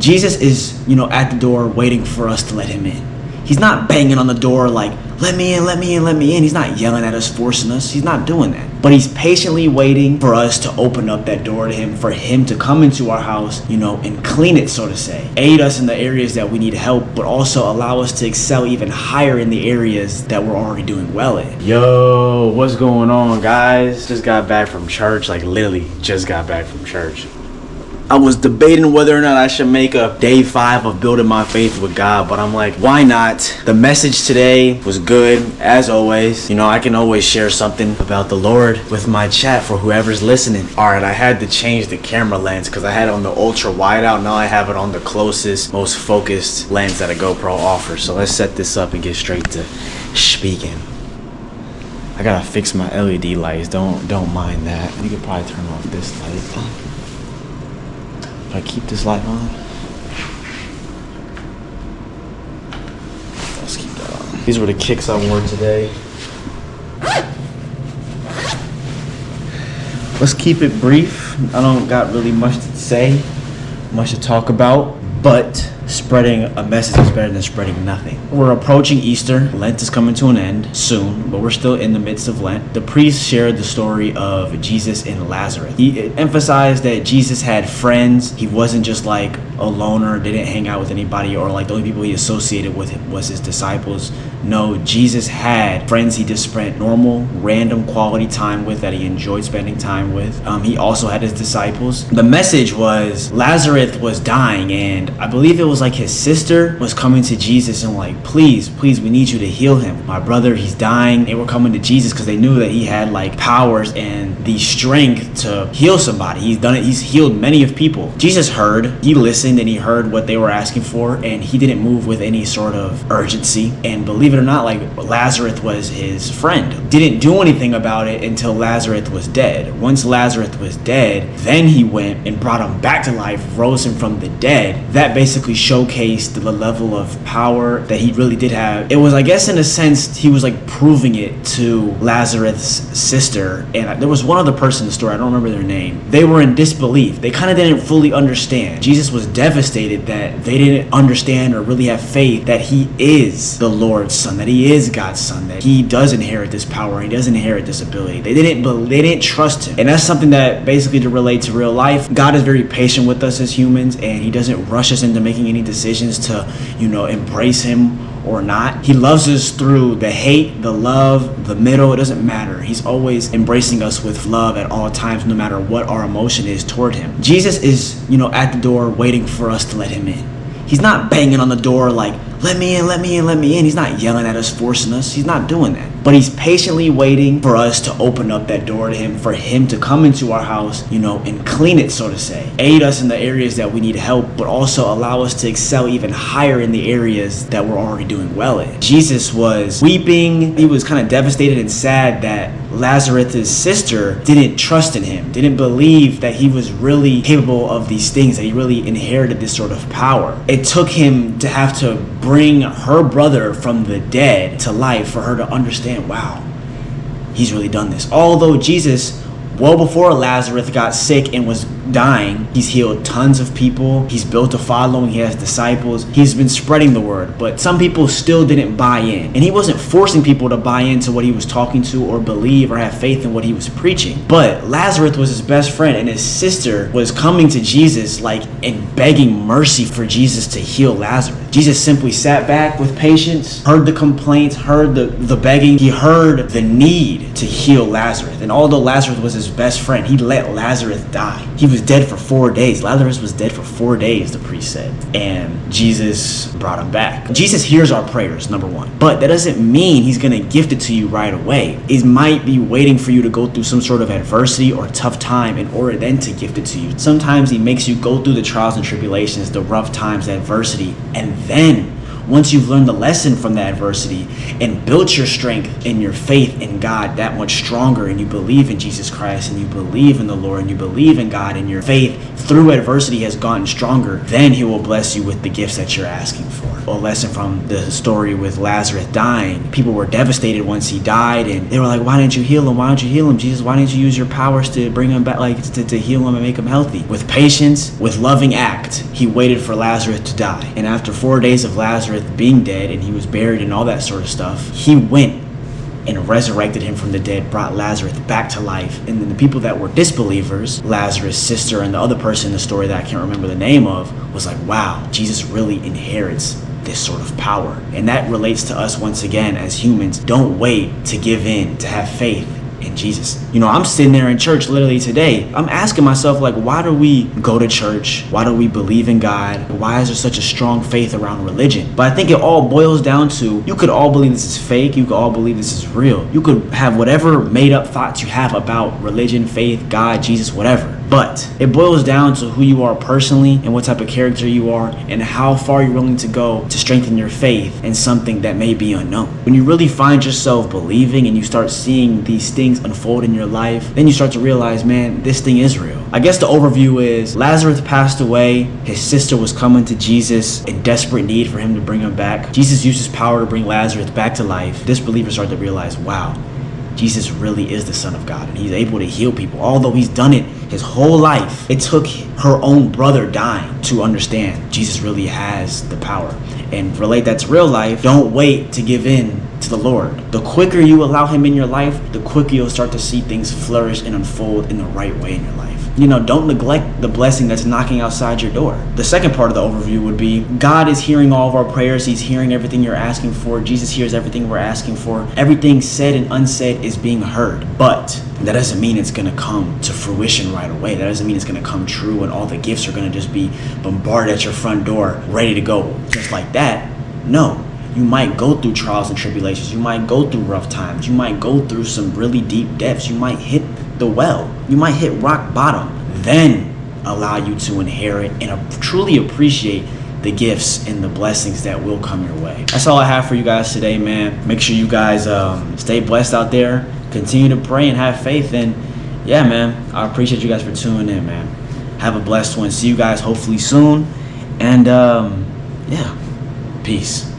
Jesus is, at the door waiting for us to let him in. He's not banging on the door like, let me in, let me in, let me in. He's not yelling at us, forcing us. He's not doing that. But he's patiently waiting for us to open up that door to him, for him to come into our house, and clean it, so to say. Aid us in the areas that we need help, but also allow us to excel even higher in the areas that we're already doing well in. Yo, what's going on, guys? Just got back from church, like literally just got back from church. I was debating whether or not I should make a day 5 of building my faith with God, but I'm like, why not? The message today was good, as always. I can always share something about the Lord with my chat for whoever's listening. All right, I had to change the camera lens because I had it on the ultra wide out. Now I have it on the closest, most focused lens that a GoPro offers. So let's set this up and get straight to speaking. I gotta fix my LED lights. Don't mind that. You could probably turn off this light. I keep this light on. Let's keep that on. These were the kicks I wore today. Let's keep it brief. I don't got really much to say, much to talk about, but spreading a message is better than spreading nothing. We're approaching Easter. Lent is coming to an end soon, but we're still in the midst of Lent. The priest shared the story of Jesus and Lazarus. He emphasized that Jesus had friends. He wasn't just like a loner, didn't hang out with anybody, or like the only people he associated with was his disciples. No, Jesus had friends he just spent normal, random quality time with that he enjoyed spending time with. He also had his disciples. The message was Lazarus was dying, and I believe it was like his sister was coming to Jesus and like, please, we need you to heal him. My brother, he's dying. They were coming to Jesus because they knew that he had like powers and the strength to heal somebody. He's done it. He's healed many of people. Jesus heard, he listened, and he heard what they were asking for, and he didn't move with any sort of urgency. And believe it or not, like Lazarus was his friend. Didn't do anything about it until Lazarus was dead. Once Lazarus was dead, then he went and brought him back to life, rose him from the dead. That basically showcased the level of power that he really did have. It was, I guess, in a sense, he was like proving it to Lazarus' sister. And there was one other person in the story, I don't remember their name. They were in disbelief. They kind of didn't fully understand. Jesus was devastated that they didn't understand or really have faith that he is the Lord's son, that he is God's son, that he does inherit this power, he does inherit this ability. They didn't trust him. And that's something that basically, to relate to real life, God is very patient with us as humans, and he doesn't rush us into making any decisions to, embrace him or not. He loves us through the hate, the love, the middle. It doesn't matter. He's always embracing us with love at all times, no matter what our emotion is toward him. Jesus is, at the door waiting for us to let him in. He's not banging on the door like, let me in, let me in, let me in. He's not yelling at us, forcing us. He's not doing that. But he's patiently waiting for us to open up that door to him, for him to come into our house, and clean it, so to say. Aid us in the areas that we need help, but also allow us to excel even higher in the areas that we're already doing well in. Jesus was weeping. He was kind of devastated and sad that Lazarus' sister didn't trust in him, didn't believe that he was really capable of these things, that he really inherited this sort of power. It took him to have to bring her brother from the dead to life for her to understand, wow, he's really done this. Although Jesus, well before Lazarus got sick and was dying, he's healed tons of people. He's built a following. He has disciples. He's been spreading the word, but some people still didn't buy in. And he wasn't forcing people to buy into what he was talking to or believe or have faith in what he was preaching. But Lazarus was his best friend, and his sister was coming to Jesus and begging mercy for Jesus to heal Lazarus. Jesus simply sat back with patience, heard the complaints, heard the begging. He heard the need to heal Lazarus. And although Lazarus was his best friend, he let Lazarus die. He was dead for 4 days. Lazarus was dead for 4 days, the priest said. And Jesus brought him back. Jesus hears our prayers, number one. But that doesn't mean he's going to gift it to you right away. It might be waiting for you to go through some sort of adversity or tough time in order then to gift it to you. Sometimes he makes you go through the trials and tribulations, the rough times, the adversity, and then once you've learned the lesson from that adversity and built your strength and your faith in God that much stronger, and you believe in Jesus Christ and you believe in the Lord and you believe in God, and your faith through adversity has gotten stronger, then he will bless you with the gifts that you're asking for. A lesson from the story with Lazarus dying. People were devastated once he died, and they were like, why didn't you heal him? Why didn't you heal him, Jesus? Why didn't you use your powers to bring him back, like to heal him and make him healthy? With patience, with loving act, he waited for Lazarus to die. And after 4 days of Lazarus being dead and he was buried and all that sort of stuff, he went and resurrected him from the dead, brought Lazarus back to life. And then the people that were disbelievers, Lazarus' sister and the other person in the story that I can't remember the name of, was like, wow, Jesus really inherits this sort of power. And that relates to us once again as humans. Don't wait to give in, to have faith in Jesus. You know, I'm sitting there in church literally today. I'm asking myself, like, why do we go to church? Why do we believe in God? Why is there such a strong faith around religion? But I think it all boils down to, you could all believe this is fake. You could all believe this is real. You could have whatever made up thoughts you have about religion, faith, God, Jesus, whatever. But it boils down to who you are personally and what type of character you are and how far you're willing to go to strengthen your faith in something that may be unknown. When you really find yourself believing and you start seeing these things unfold in your life, then you start to realize, man, this thing is real. I guess the overview is Lazarus passed away. His sister was coming to Jesus in desperate need for him to bring him back. Jesus used his power to bring Lazarus back to life. Disbelievers started to realize, wow, Jesus really is the Son of God, and he's able to heal people. Although he's done it his whole life, it took her own brother dying to understand Jesus really has the power. And relate that to real life. Don't wait to give in to the Lord. The quicker you allow him in your life, the quicker you'll start to see things flourish and unfold in the right way in your life. You know, don't neglect the blessing that's knocking outside your door. The second part of the overview would be, God is hearing all of our prayers. He's hearing everything you're asking for. Jesus hears everything we're asking for. Everything said and unsaid is being heard. But that doesn't mean it's going to come to fruition right away. That doesn't mean it's going to come true and all the gifts are going to just be bombarded at your front door, ready to go just like that. No. You might go through trials and tribulations. You might go through rough times. You might go through some really deep depths. You might hit the well. You might hit rock bottom. Then allow you to inherit and truly appreciate the gifts and the blessings that will come your way. That's all I have for you guys today, man. Make sure you guys stay blessed out there. Continue to pray and have faith. And yeah, man, I appreciate you guys for tuning in, man. Have a blessed one. See you guys hopefully soon. And yeah, peace.